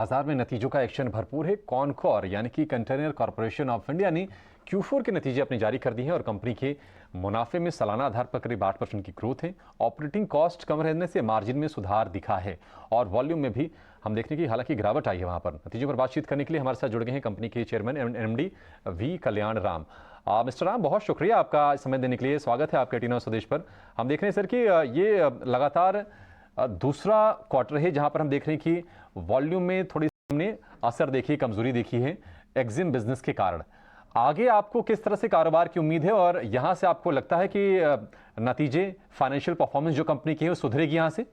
बाजार में नतीजों का एक्शन भरपूर है। कॉनकॉर यानी कि कंटेनर कॉरपोरेशन ऑफ इंडिया ने Q4 के नतीजे अपने जारी कर दिए हैं और कंपनी के मुनाफे में सालाना आधार पर करीब 8% की ग्रोथ है। ऑपरेटिंग कॉस्ट कम रहने से मार्जिन में सुधार दिखा है और वॉल्यूम में भी हम देखने की हालांकि गिरावट आई है। वहां पर नतीजों पर बातचीत करने के लिए हमारे साथ जुड़ गए हैं कंपनी के chairman and MD V Kalyan Ram. Mister Ram, बहुत शुक्रिया आपका समय देने के लिए। स्वागत है आपके टीनो स्वदेश पर। हम देख रहे हैं सर कि ये लगातार दूसरा क्वार्टर है जहां पर हम देख रहे हैं कि वॉल्यूम में थोड़ी हमने असर देखी, कमजोरी देखी है एक्जिम बिजनेस के कारण। आगे आपको किस तरह से कारोबार की उम्मीद है और यहां से आपको लगता है कि नतीजे, फाइनेंशियल परफॉर्मेंस जो कंपनी की है वो सुधरेगी यहां से?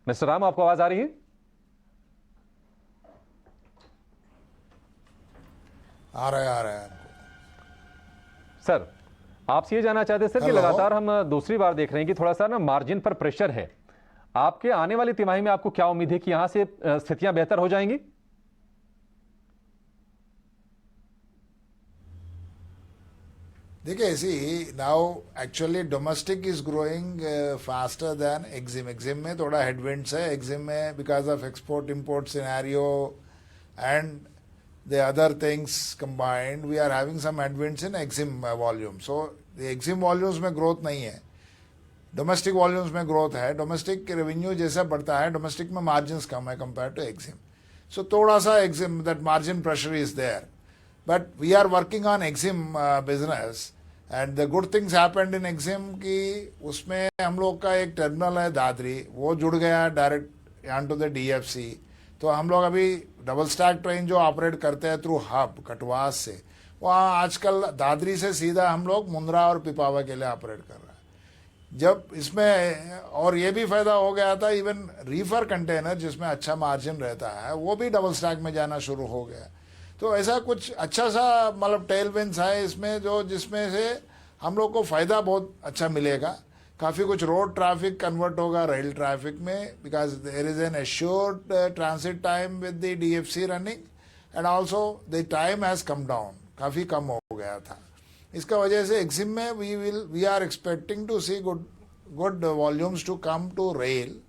मिस्टर राम, आपको आवाज आ रही है? आ रहा है सर, आपसे ये जानना चाहते हैं सर कि लगातार हम दूसरी बार देख रहे हैं कि थोड़ा सा ना मार्जिन पर प्रेशर है। आपके आने वाली तिमाही में आपको क्या उम्मीद है कि यहां से स्थितियां बेहतर हो जाएंगी? देखिए, see now actually domestic is growing faster than EXIM. EXIM में थोड़ा हेडविंड्स है। एक्जिम में because of export import scenario and the other things combined, we are having some headwinds in EXIM volume. So the EXIM volumes में growth नहीं है, domestic volumes में growth है। Domestic revenue जैसा बढ़ता है, डोमेस्टिक में मार्जिन्स कम है कंपेयर टू EXIM. सो थोड़ा सा EXIM that margin pressure is there, but we are working on EXIM business and the good things happened in EXIM कि उसमें हम लोग का एक टर्मिनल है दादरी, वो जुड़ गया direct on to the DFC। तो हम लोग अभी डबल स्टैक ट्रेन जो ऑपरेट करते हैं थ्रू हब कटवास से, वहाँ आजकल दादरी से सीधा हम लोग मुंद्रा और पिपावा के लिए ऑपरेट कर रहे हैं। जब इसमें और ये भी फायदा हो गया था, इवन रीफर कंटेनर जिसमें अच्छा मार्जिन रहता है वो भी डबल स्टैक में जाना शुरू हो गया। तो ऐसा कुछ अच्छा सा मतलब टेल विंड्स है इसमें, जो जिसमें से हम लोग को फायदा बहुत अच्छा मिलेगा। काफ़ी कुछ रोड ट्रैफिक कन्वर्ट होगा रेल ट्रैफिक में, because there is an assured transit time with the DFC running and also the time has come down, काफ़ी कम हो गया था। इसका वजह से EXIM में we are expecting to see good volumes to come to rail.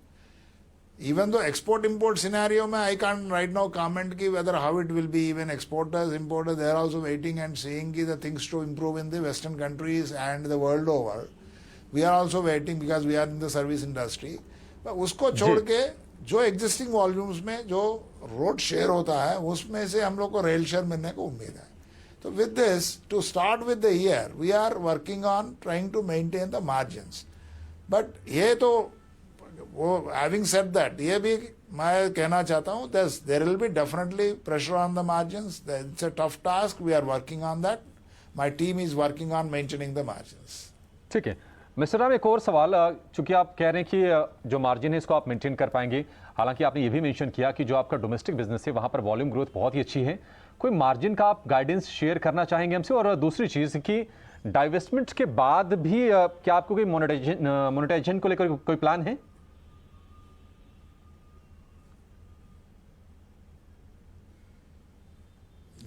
Even though export import scenario में I can right now comment की whether how it will be. Even exporters importers they are also waiting and seeing की the things to improve in the western countries and the world over. We are also waiting because we are in the service industry. उसको छोड़ के जो existing volumes में जो road share होता है उसमें से हम लोग को रेल शेयर मिलने को उम्मीद है। तो with this to start with the year we are working on trying to maintain the margins. But ये तो वो हैविंग सेड दैट, ये भी मैं कहना चाहता हूँ there will be definitely pressure on the margins. It's a tough task, we are working on that. My team is working on maintaining the margins. ठीक है मिस्टर राम, एक और सवाल, चूंकि आप कह रहे हैं कि जो मार्जिन है इसको आप मेंटेन कर पाएंगे, हालांकि आपने ये भी मेंशन किया कि जो आपका डोमेस्टिक बिजनेस है वहां पर वॉल्यूम ग्रोथ बहुत ही अच्छी है। कोई मार्जिन का आप गाइडेंस शेयर करना चाहेंगे हमसे? और दूसरी चीज कि डाइवेस्टमेंट के बाद भी क्या आपको कोई मोनेटाइजेशन को लेकर कोई प्लान है?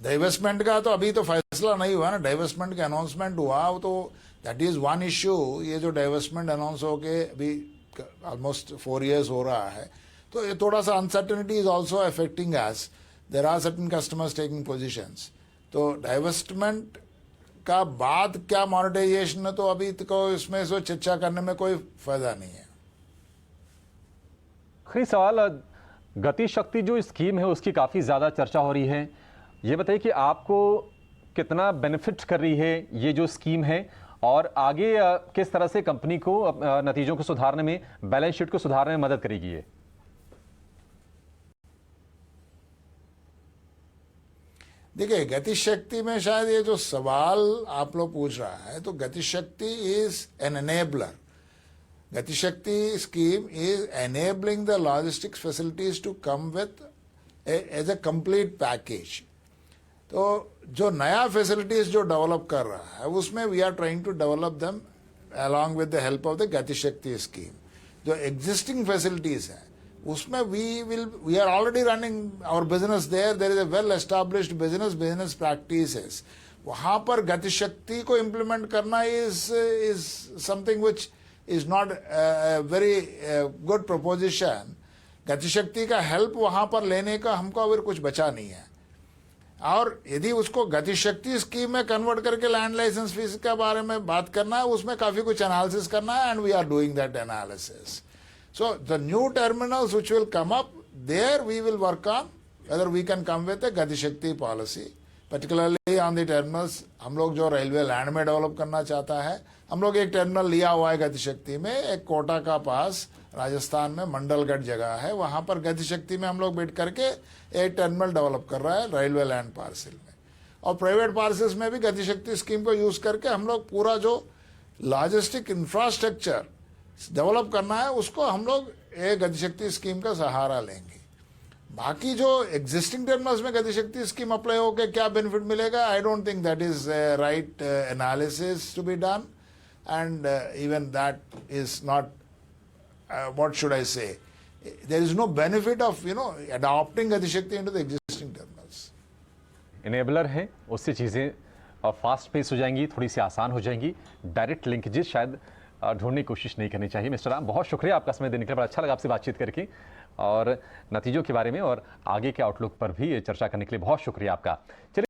डाइवेस्टमेंट का तो अभी तो फैसला नहीं हुआ ना। डाइवेस्टमेंट का अनाउंसमेंट हुआ, वो तो दैट इज वन इश्यू। ये जो डाइवेस्टमेंट अनाउंस हो के अभी ऑलमोस्ट 4 years हो रहा है, तो ये थोड़ा सा uncertainty is also affecting us. There are certain customers taking positions. तो डाइवेस्टमेंट का बाद क्या मोनेटाइजेशन है, तो अभी तो इसमें से चर्चा करने में कोई फायदा नहीं है। आखिरी सवाल, गति शक्ति जो स्कीम है उसकी काफी ज्यादा चर्चा हो रही है। ये बताइए कि आपको कितना बेनिफिट कर रही है ये जो स्कीम है और आगे किस तरह से कंपनी को नतीजों को सुधारने में, बैलेंस शीट को सुधारने में मदद करेगी ये? देखिए, गति शक्ति में शायद ये जो सवाल आप लोग पूछ रहा है, तो गति शक्ति is an enabler. Gati Shakti scheme is enabling the logistics facilities to come with as a complete package. तो जो नया फैसिलिटीज जो डेवलप कर रहा है उसमें we are trying to develop them along with the help of the Gati Shakti scheme. जो existing facilities है उसमें we are already running our business there is a well established business practices. वहां पर गति शक्ति को इम्प्लीमेंट करना is something which is not very good proposition. Gatishakti का help वहां पर लेने का हमको अगर कुछ बचा नहीं है, और यदि उसको गतिशक्ति स्कीम में कन्वर्ट करके लैंड लाइसेंस फीस के बारे में बात करना है, उसमें काफी कुछ एनालिसिस करना है, and we are doing that analysis. So the new terminals which will come up, there we will work on whether we can come with a Gatishakti policy, particularly on the terminals. हम लोग जो railway land में develop करना चाहता है, हम लोग एक टर्मिनल लिया हुआ है गतिशक्ति में, एक कोटा का पास राजस्थान में मंडलगढ़ जगह है, वहां पर गतिशक्ति में हम लोग बिड करके एक टर्मिनल डेवलप कर रहा है रेलवे लैंड पार्सल में। और प्राइवेट पार्सल्स में भी गतिशक्ति स्कीम को यूज करके हम लोग पूरा जो लॉजिस्टिक इंफ्रास्ट्रक्चर डेवलप करना है, उसको हम लोग एक गतिशक्ति स्कीम का सहारा लेंगे। बाकी जो एग्जिस्टिंग टर्मिनल्स में गतिशक्ति स्कीम अप्लाई होकर क्या बेनिफिट मिलेगा, I don't think that is right analysis to be done, and even that is not what should I say? There is no benefit of adopting Gati Shakti into the existing terminals. Enabler है, उससे चीज़ें fast pace हो जाएंगी, थोड़ी सी आसान हो जाएंगी। Direct linkages शायद ढूंढने की कोशिश नहीं करनी चाहिए। मिस्टर राम, बहुत शुक्रिया आपका समय देने के लिए, बड़ा अच्छा लगा आपसे बातचीत करके, और नतीजों के बारे में और आगे के आउटलुक पर भी चर्चा करने के लिए बहुत शुक्रिया आपका। चलिए।